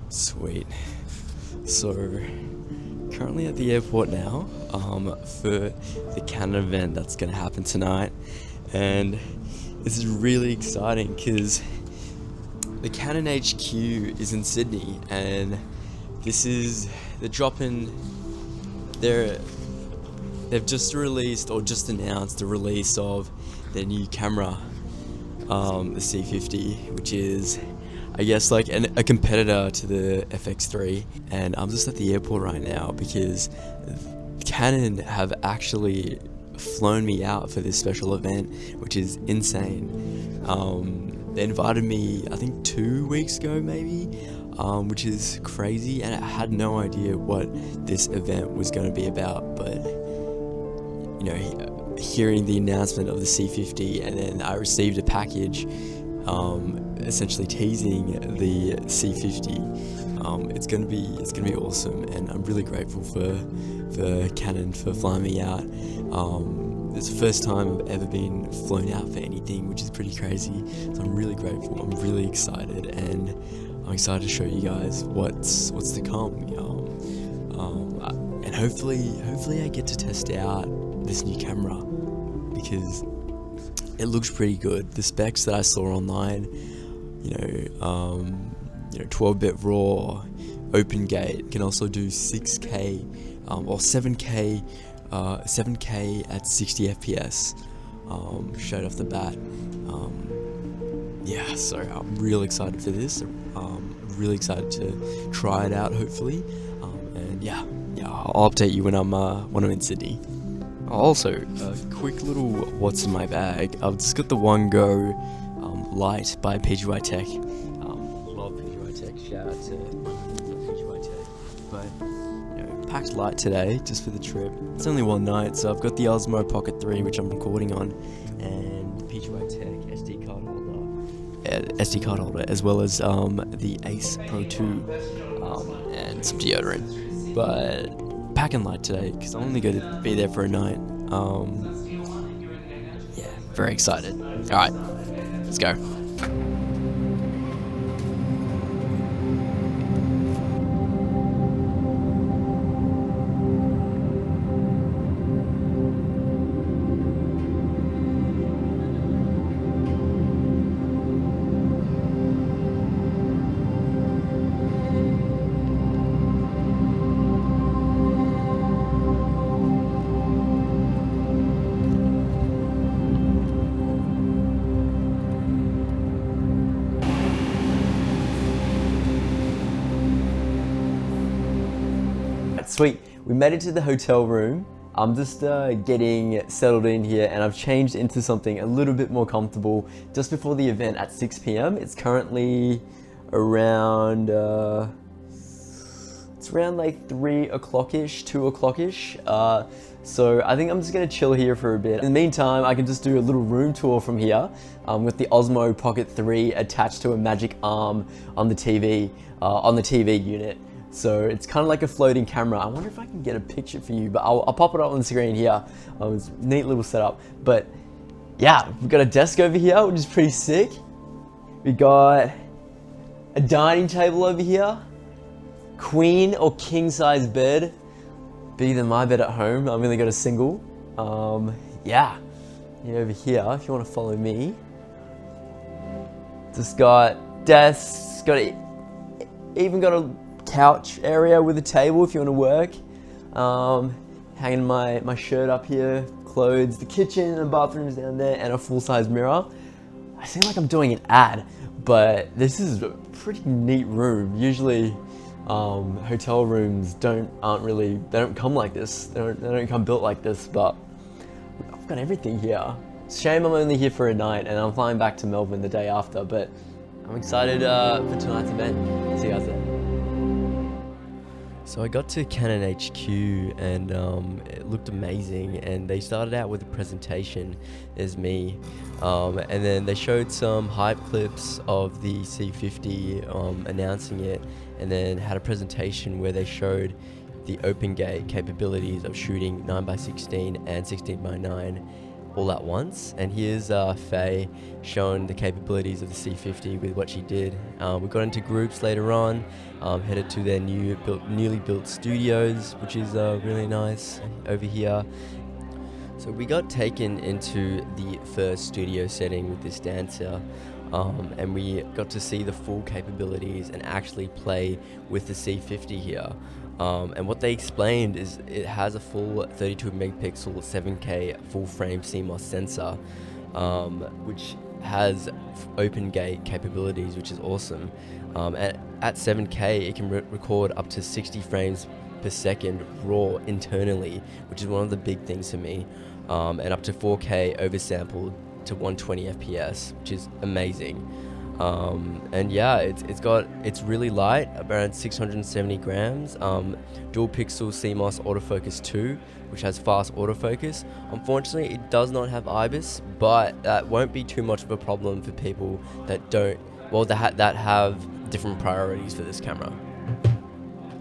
Sweet. So, currently at the airport now, for the Canon event that's gonna happen tonight, and this is really exciting because the Canon HQ is in Sydney, and they're dropping they've just released or just announced the release of their new camera, the C50, which is, I guess, like a competitor to the FX3. And I'm just at the airport right now because Canon have actually flown me out for this special event, which is insane. They invited me, I think 2 weeks ago maybe, which is crazy, and I had no idea what this event was going to be about. But you know, hearing the announcement of the C50, and then I received a package essentially teasing the C50. It's gonna be awesome, and I'm really grateful for Canon for flying me out. It's the first time I've ever been flown out for anything, which is pretty crazy. So I'm really grateful. I'm really excited, and I'm excited to show you guys what's to come. And hopefully I get to test out this new camera because it looks pretty good. The specs that I saw online, 12-bit RAW, open gate, can also do 6K or 7K, 7K at 60 FPS. Straight off the bat. So I'm real excited for this. I'm really excited to try it out, hopefully. I'll update you when I'm in Sydney. Also, a quick little what's in my bag. I've just got the One Go light by PGY Tech. Love PGY Tech. Shout out to PGY Tech. But packed light today just for the trip. It's only one night, so I've got the Osmo Pocket 3, which I'm recording on, and PGY Tech SD card holder, as well as the Ace Pro 2 and some deodorant. But packing light today because I'm only going to be there for a night. Very excited. Alright, let's go. Sweet, we made it to the hotel room. I'm just getting settled in here, and I've changed into something a little bit more comfortable just before the event at 6 p.m. It's currently around, it's around like 3 o'clock-ish, 2 o'clock-ish. So I think I'm just gonna chill here for a bit. In the meantime, I can just do a little room tour from here with the Osmo Pocket 3 attached to a magic arm on the TV unit. So it's kind of like a floating camera. I wonder if I can get a picture for you, but I'll pop it up on the screen here. It's a neat little setup. But yeah, we've got a desk over here, which is pretty sick. We got a dining table over here. Queen or king size bed. Bigger than my bed at home. I've only got a single. Over here, if you want to follow me. Just got desks, even got a couch area with a table if you want to work. Hanging my shirt up here, clothes, the kitchen and the bathrooms down there, and a full-size mirror. I seem like I'm doing an ad, but this is a pretty neat room. Usually hotel rooms don't come like this. They don't come built like this, but I've got everything here. Shame I'm only here for a night and I'm flying back to Melbourne the day after, but I'm excited for tonight's event. See you guys there. So I got to Canon HQ, and it looked amazing, and they started out with a presentation as me, and then they showed some hype clips of the C50 announcing it, and then had a presentation where they showed the open gate capabilities of shooting 9x16 and 16x9, all at once. And here's Faye showing the capabilities of the C50 with what she did. We got into groups later on, headed to their newly built studios, which is really nice over here. So we got taken into the first studio setting with this dancer, and we got to see the full capabilities and actually play with the C50 here. And what they explained is it has a full 32 megapixel 7K full frame CMOS sensor, which has open gate capabilities, which is awesome. At 7K, it can record up to 60 frames per second raw internally, which is one of the big things for me, and up to 4K oversampled to 120 FPS, which is amazing. And yeah, it's really light, around 670 grams. Dual pixel CMOS autofocus 2, which has fast autofocus. Unfortunately, it does not have IBIS, but that won't be too much of a problem for people that that have different priorities for this camera.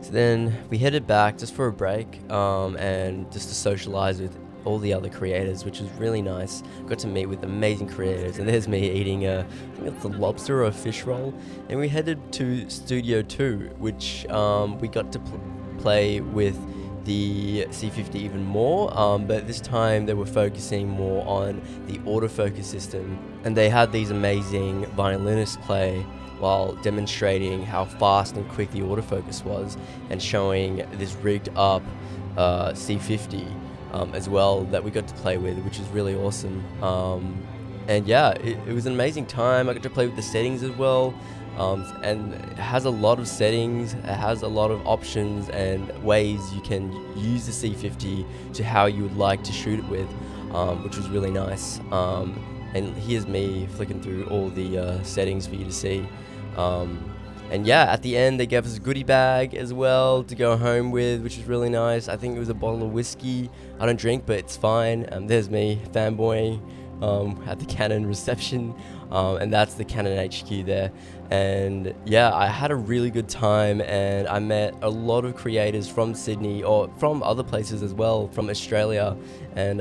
So then we headed back just for a break, and just to socialize with all the other creators, which was really nice. Got to meet with amazing creators, and there's me eating I think it's a lobster or a fish roll. And we headed to Studio 2, which we got to play with the C50 even more, but this time they were focusing more on the autofocus system, and they had these amazing violinists play while demonstrating how fast and quick the autofocus was, and showing this rigged up C50 as well that we got to play with, which is really awesome. And yeah, it was an amazing time. I got to play with the settings as well, and it has a lot of settings, it has a lot of options and ways you can use the C50 to how you would like to shoot it with, which was really nice. And here's me flicking through all the settings for you to see. And yeah, at the end they gave us a goodie bag as well to go home with, which is really nice. I think it was a bottle of whiskey. I don't drink, but it's fine. There's me fanboying at the Canon reception, and that's the Canon HQ there. And yeah, I had a really good time, and I met a lot of creators from Sydney, or from other places as well, from Australia. And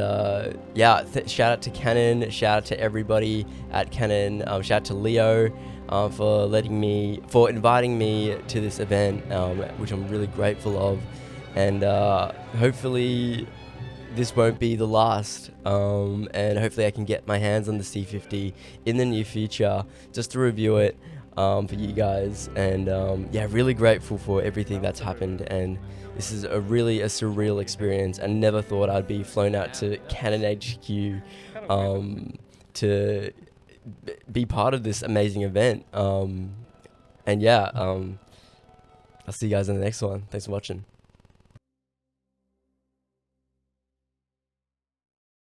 yeah, shout out to Canon, shout out to everybody at Canon, shout out to Leo for inviting me to this event, which I'm really grateful of. And hopefully this won't be the last, and hopefully I can get my hands on the C50 in the near future just to review it for you guys. And yeah, really grateful for everything that's happened, and this is really a surreal experience. I never thought I'd be flown out to Canon HQ to be part of this amazing event. And yeah, I'll see you guys in the next one. Thanks for watching.